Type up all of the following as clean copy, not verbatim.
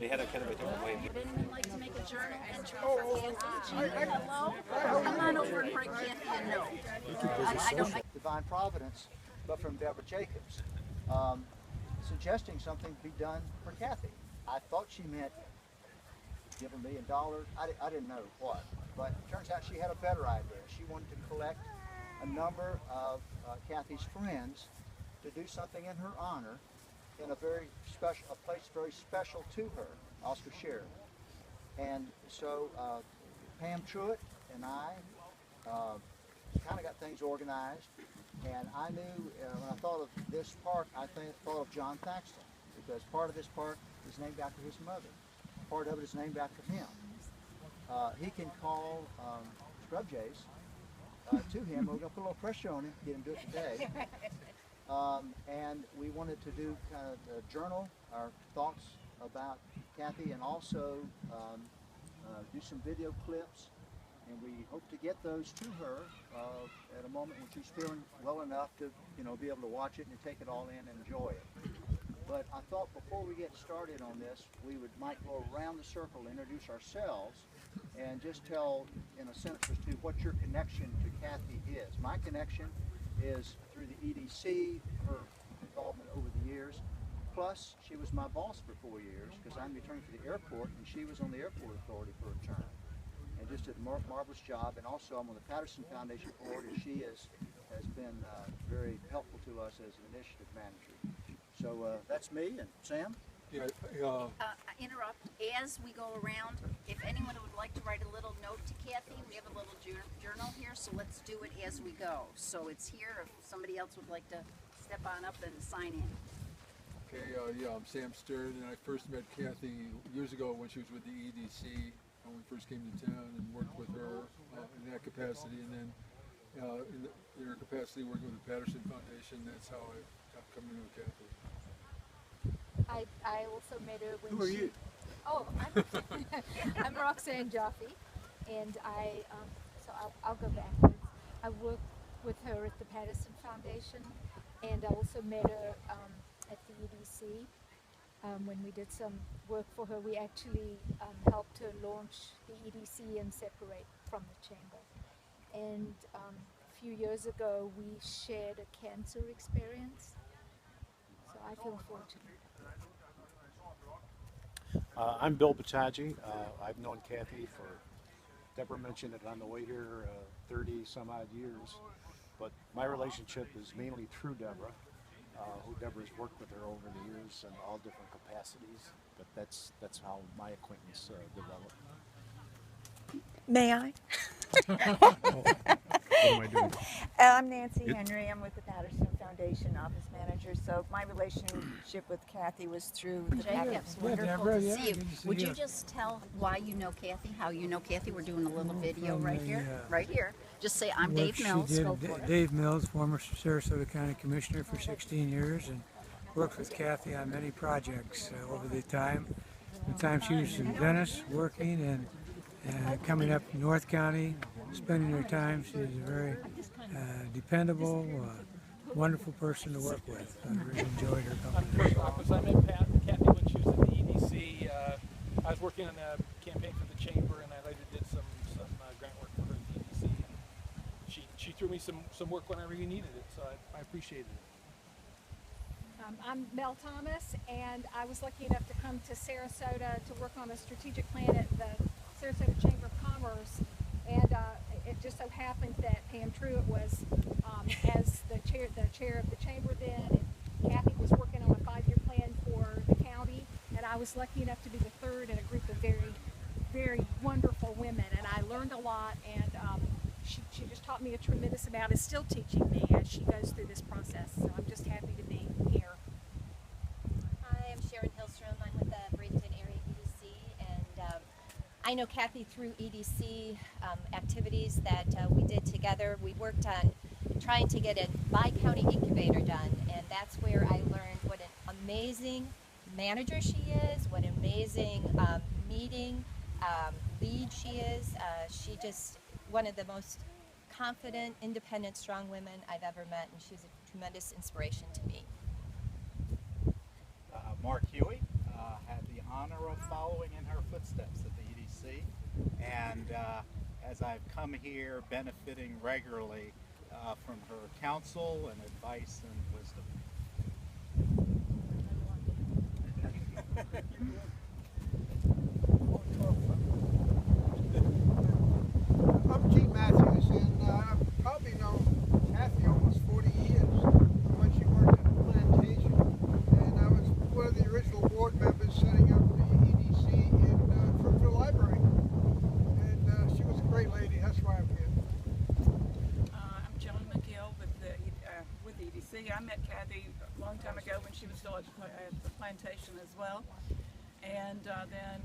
they had a kind of a different way. Would anyone like to make a journal entry for Kathy? Hello? Come on over and break Kathy a note. I don't. Divine Providence, but from Deborah Jacobs, suggesting something be done for Kathy. I thought she meant give $1 million. I didn't know what, but it turns out she had a better idea. She wanted to collect a number of Kathy's friends to do something in her honor in a very special, a place very special to her, Oscar Scherer. And so Pam Truitt and I kind of got things organized, and I knew when I thought of this park, I thought of John Thaxton, because part of this park is named after his mother. Part of it is named after him. He can call scrub jays to him. We're going to put a little pressure on him, get him to do it today. And we wanted to do kind of a journal, our thoughts about Kathy, and also do some video clips. And we hope to get those to her at a moment when she's feeling well enough to, be able to watch it and take it all in and enjoy it. But I thought before we get started on this, we might go around the circle, introduce ourselves, and just tell in a sentence or two what your connection to Kathy is. My connection is through the EDC, her involvement over the years. Plus, she was my boss for 4 years because I'm returning to the airport, and she was on the airport authority for a term. And just did a marvelous job. And also, I'm on the Patterson Foundation board, and she has been very helpful to us as an initiative manager. So that's me, and Sam? Yeah, Interrupt. As we go around, if anyone would like to write a little note to Kathy, we have a little journal here, so let's do it as we go. So it's here if somebody else would like to step on up and sign in. okay, yeah, I'm Sam Stern, and I first met Kathy years ago when she was with the EDC when we first came to town, and worked with her in that capacity, and then in her capacity working with the Patterson Foundation. That's how I come to know Kathy. I also met her when Who are you? Oh, I'm Roxanne Jaffe, and I'll go backwards. I worked with her at the Patterson Foundation, and I also met her at the EDC when we did some work for her. We actually helped her launch the EDC and separate from the chamber. And a few years ago, we shared a cancer experience, so I feel fortunate. I'm Bill Battaggi. I've known Kathy for, Deborah mentioned it on the way here, 30 some odd years. But my relationship is mainly through Deborah, who Deborah's worked with her over the years in all different capacities. But that's how my acquaintance developed. May I? What am I doing? I'm Nancy Henry. I'm with the Patterson Foundation office manager. So my relationship with Kathy was through the Jacobs, wonderful to see you. Would you just tell why you know Kathy, how you know Kathy? We're doing a little video right here. Right here. Just say, I'm Dave Mills. Go for it. Dave Mills, former Sarasota County Commissioner for 16 years, and worked with Kathy on many projects over the time. The time she was in Venice working, and coming up North County, spending her time. She's a very dependable, wonderful person to work with. I really enjoyed her company. I met Kathy when she was in the EDC. I was working on a campaign for the chamber, and I later did some grant work for her at the EDC. She threw me some work when I really needed it, so I appreciated it. I'm Mel Thomas, and I was lucky enough to come to Sarasota to work on a strategic plan at the Sarasota Chamber of Commerce, and it just so happened that Pam Truitt was as the chair of the chamber then, and Kathy was working on a 5-year plan for the county, and I was lucky enough to be the third in a group of very, very wonderful women, and I learned a lot, and she just taught me a tremendous amount, is still teaching me as she goes through this process, so I'm just happy to be here. Hi, I'm Scherer. I'm with the Bradenton Area EDC, and I know Kathy through EDC activities that we did together. We worked on trying to get a bi-county incubator done, and that's where I learned what an amazing manager she is, what an amazing meeting lead she is. She just one of the most confident, independent, strong women I've ever met, and she's a tremendous inspiration to me. Mark Huey, had the honor of following in her footsteps at the EDC, and as I've come here, benefiting regularly from her counsel and advice and wisdom. I'm Gene Matthews, and I've probably known Kathy almost 40 years when she worked at the plantation. And I was one of the original board members setting up the EDC for the library. And she was a great lady. That's why I'm here. I'm Joan McGill with EDC. I met Kathy a long time ago when she was still at the plantation as well. And then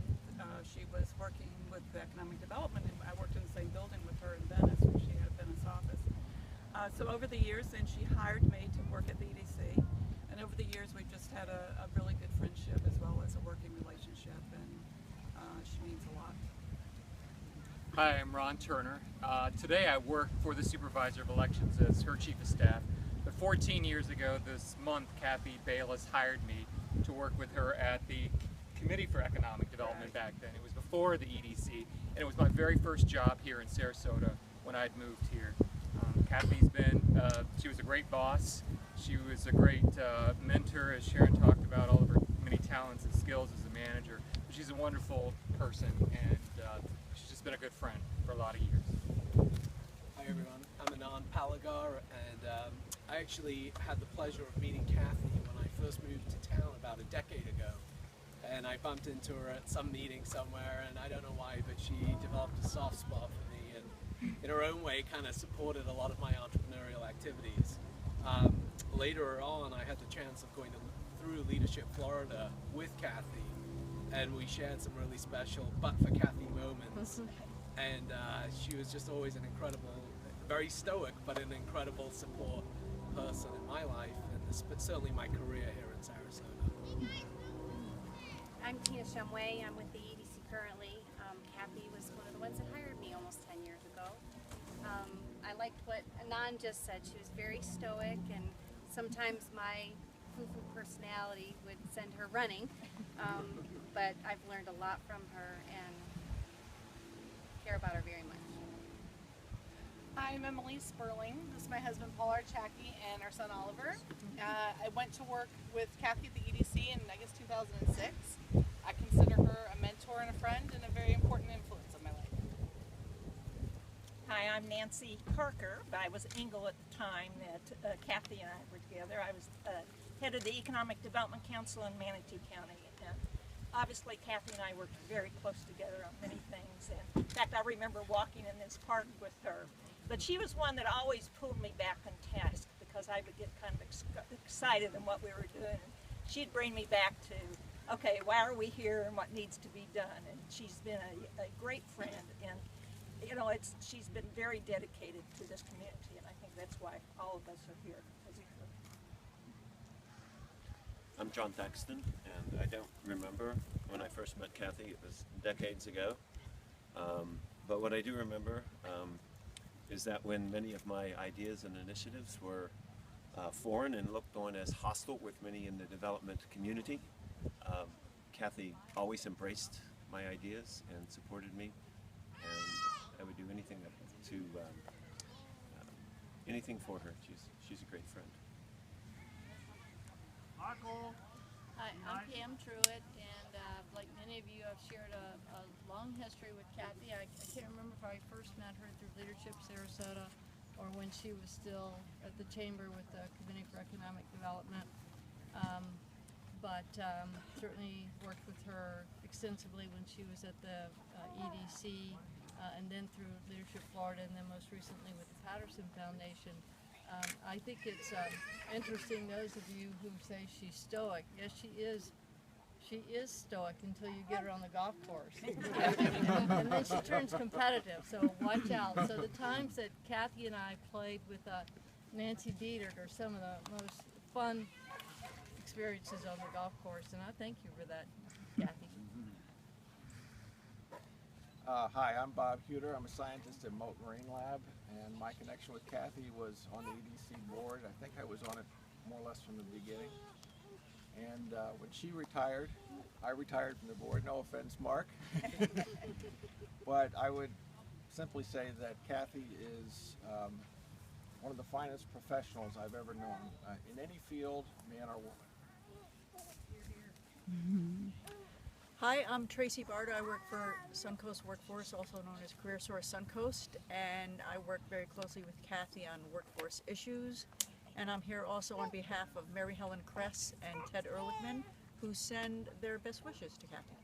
she was working with economic development, and I worked in the same building with her in Venice when she had a Venice office. So over the years, then she hired me to work at the EDC, and over the years we've just had a really good friendship as well as a working relationship, and she means a lot. Hi, I'm Ron Turner. Today I work for the Supervisor of Elections as her Chief of Staff, but 14 years ago this month, Kathy Bayless hired me to work with her at the Committee for Economic Development back then. It was before the EDC, and it was my very first job here in Sarasota when I'd moved here. Kathy's been, she was a great boss. She was a great mentor, as Sharon talked about, all of her many talents and skills as a manager. But she's a wonderful person, and she's just been a good friend for a lot of years. Hi everyone, I'm Anand Palagar, and I actually had the pleasure of meeting Kathy when I first moved to town about a decade ago. And I bumped into her at some meeting somewhere, and I don't know why, but she developed a soft spot for me, and in her own way kind of supported a lot of my entrepreneurial activities. Later on, I had the chance of going through Leadership Florida with Kathy, and we shared some really special but-for-Kathy moments. And she was just always an incredible, very stoic, but an incredible support person in my life, and certainly my career here in Sarasota. I'm Tina Shumway. I'm with the EDC currently. Kathy was one of the ones that hired me almost 10 years ago. I liked what Anand just said. She was very stoic, and sometimes my personality would send her running. But I've learned a lot from her and care about her very much. I'm Emily Sperling. This is my husband Paul Archacki and our son Oliver. I went to work with Kathy at the EDC in, I guess, 2006. I consider her a mentor and a friend and a very important influence on my life. Hi, I'm Nancy Parker. I was Ingle at the time that Kathy and I were together. I was head of the Economic Development Council in Manatee County. And obviously, Kathy and I worked very close together on many things. And in fact, I remember walking in this park with her. But she was one that always pulled me back on task because I would get kind of excited in what we were doing. She'd bring me back to, okay, why are we here and what needs to be done? And she's been a great friend, and you know, she's been very dedicated to this community, and I think that's why all of us are here. I'm John Thaxton, and I don't remember when I first met Kathy. It was decades ago. But what I do remember is that when many of my ideas and initiatives were foreign and looked on as hostile with many in the development community, Kathy always embraced my ideas and supported me, and I would do anything anything for her. She's a great friend. Michael. Hi, I'm Pam Truitt, and like many of you, I've shared a long history with Kathy. I can't remember if I first met her through Leadership Sarasota or when she was still at the Chamber with the Committee for Economic Development. But certainly worked with her extensively when she was at the EDC, and then through Leadership Florida, and then most recently with the Patterson Foundation. I think it's interesting, those of you who say she's stoic. Yes, she is. She is stoic until you get her on the golf course. And then she turns competitive, so watch out. So the times that Kathy and I played with Nancy Dietert are some of the most fun experiences on the golf course, and I thank you for that, Kathy. Hi, I'm Bob Huter. I'm a scientist at Mote Marine Lab, and my connection with Kathy was on the EDC board. I think I was on it more or less from the beginning. And when she retired, I retired from the board. No offense, Mark. But I would simply say that Kathy is one of the finest professionals I've ever known in any field, man or woman. Hi, I'm Tracy Bardo. I work for Suncoast Workforce, also known as Career Source Suncoast, and I work very closely with Kathy on workforce issues. And I'm here also on behalf of Mary Helen Kress and Ted Ehrlichman, who send their best wishes to Kathy.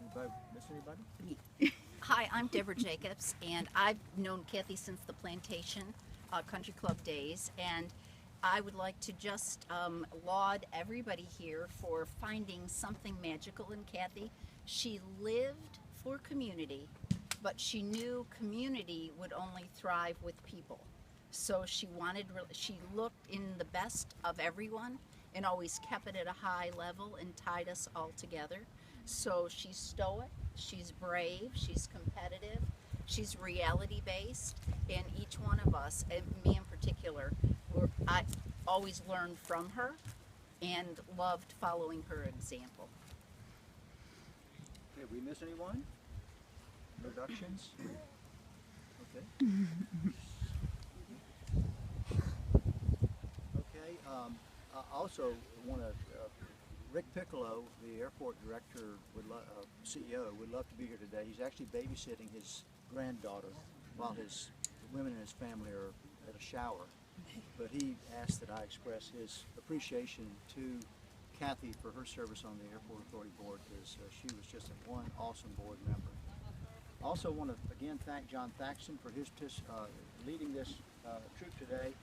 Anybody miss anybody? Hi, I'm Deborah Jacobs, and I've known Kathy since the Plantation Country Club days, and I would like to just laud everybody here for finding something magical in Kathy. She lived for community, but she knew community would only thrive with people. So she looked in the best of everyone and always kept it at a high level and tied us all together. So she's stoic, she's brave, she's competitive, she's reality-based, and each one of us, and me in particular, I always learned from her and loved following her example. Did we miss anyone? Introductions? Okay. Okay. I also want to. Rick Piccolo, the airport director, CEO, would love to be here today. He's actually babysitting his granddaughter while his women in his family are at a shower. But he asked that I express his appreciation to Kathy for her service on the Airport Authority Board, because she was just one awesome board member. I also want to again thank John Thaxton for his leading this troop today.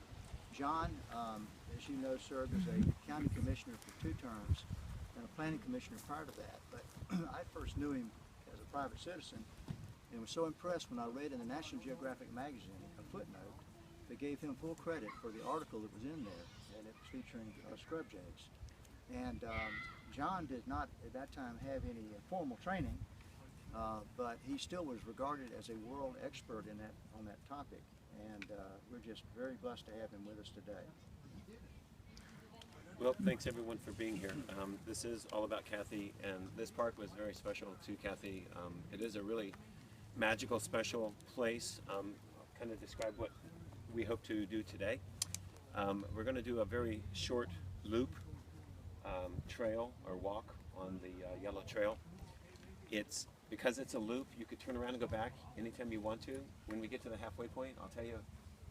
John, as you know, served as a county commissioner for 2 terms and a planning commissioner prior to that. But I first knew him as a private citizen and was so impressed when I read in the National Geographic magazine a footnote that gave him full credit for the article that was in there, and it was featuring scrub jays. And John did not at that time have any formal training, but he still was regarded as a world expert on that topic. And we're just very blessed to have him with us today. Well, thanks everyone for being here. This is all about Kathy, and this park was very special to Kathy. It is a really magical, special place. I'll kind of describe what we hope to do today. We're going to do a very short loop trail or walk on the yellow trail. Because it's a loop, you could turn around and go back anytime you want to. When we get to the halfway point, I'll tell you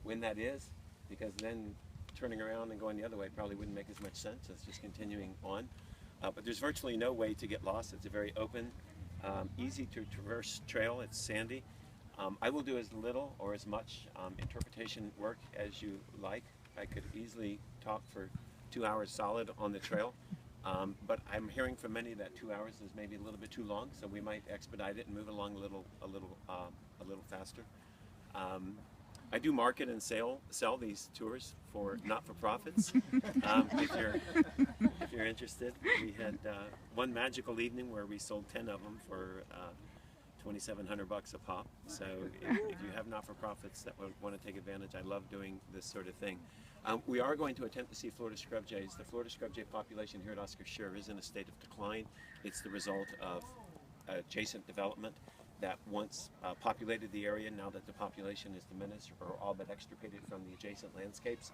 when that is, because then turning around and going the other way probably wouldn't make as much sense as just continuing on. But there's virtually no way to get lost. It's a very open, easy to traverse trail. It's sandy. I will do as little or as much interpretation work as you like. I could easily talk for 2 hours solid on the trail. But I'm hearing from many that 2 hours is maybe a little bit too long, so we might expedite it and move along a little faster. I do market and sell these tours for not-for-profits. If you're interested, we had one magical evening where we sold 10 of them for $2,700 a pop. So if you have not-for-profits that want to take advantage, I love doing this sort of thing. We are going to attempt to see Florida scrub jays. The Florida scrub jay population here at Oscar Scherer is in a state of decline. It's the result of adjacent development that once populated the area. Now that the population is diminished or all but extirpated from the adjacent landscapes,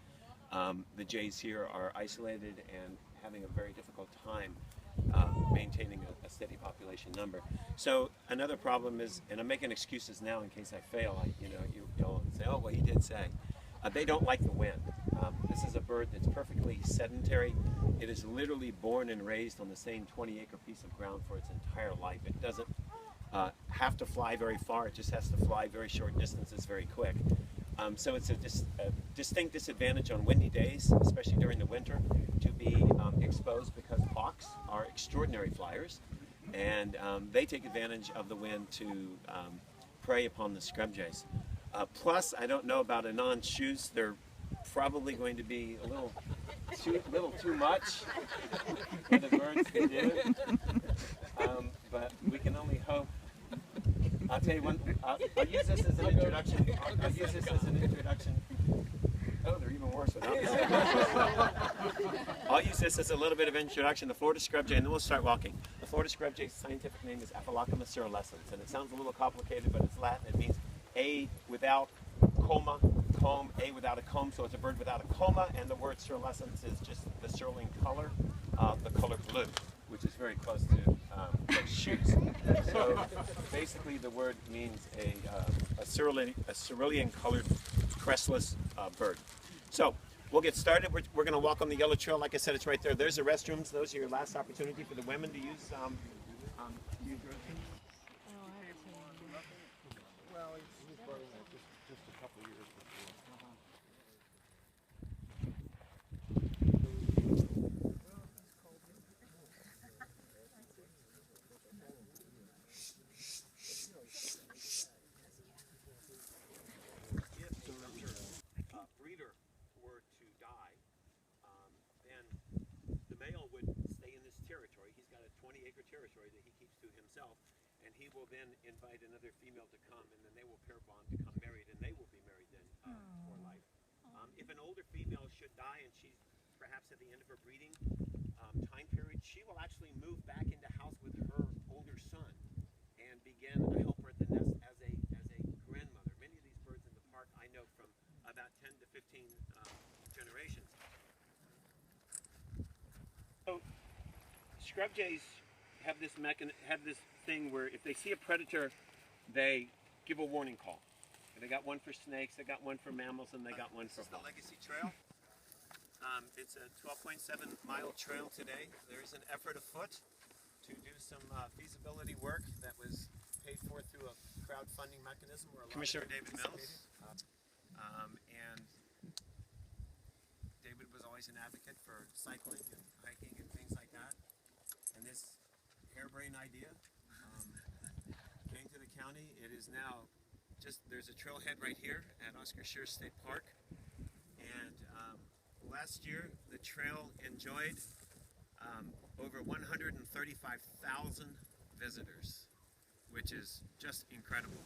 the jays here are isolated and having a very difficult time maintaining a steady population number. So another problem is, and I'm making excuses now in case I fail, you'll say, oh, well, he did say. They don't like the wind. This is a bird that's perfectly sedentary. It is literally born and raised on the same 20-acre piece of ground for its entire life. It doesn't have to fly very far. It just has to fly very short distances very quick. So it's a distinct disadvantage on windy days, especially during the winter, to be exposed, because hawks are extraordinary flyers, and they take advantage of the wind to prey upon the scrub jays. Plus, I don't know about Anand's shoes. They're probably going to be a little too much for the birds to do. But we can only hope. I'll tell you one. I'll use this as an introduction. I'll use this as an introduction Oh, they're even worse. I'll use this as a little bit of introduction. The Florida scrub jay, and then we'll start walking. The Florida scrub jay's scientific name is Aphelocoma cerulescens, and it sounds a little complicated, but it's Latin. It means A without comb, A without a comb, so it's a bird without a coma, and the word cerulescens is just the cerulean color, the color blue, which is very close to those shoes. So basically the word means a cerulean colored crestless bird. So we'll get started. We're going to walk on the yellow trail. Like I said, it's right there. There's the restrooms. Those are your last opportunity for the women to use restrooms. Well, he's brought it up just a couple of years before. If a breeder were to die, then the male would stay in this territory. He's got a 20-acre territory that he keeps to himself, and he will then invite another female to come, and then they will pair bond, become married, and they will be married then for life. If an older female should die, and she's perhaps at the end of her breeding time period, she will actually move back into house with her older son and begin a helper at the nest as a grandmother. Many of these birds in the park I know from about 10 to 15 generations. So scrub jays have this thing where if they see a predator, they give a warning call. And they got one for snakes, they got one for mammals, and they got one for the Legacy Trail. It's a 12.7-mile trail today. There is an effort afoot to do some feasibility work that was paid for through a crowdfunding mechanism where Commissioner David Mills. And David was always an advocate for cycling and hiking and things like that. And this harebrained idea came to the county. It is now there's a trailhead right here at Oscar Scherer State Park. And last year, the trail enjoyed over 135,000 visitors, which is just incredible.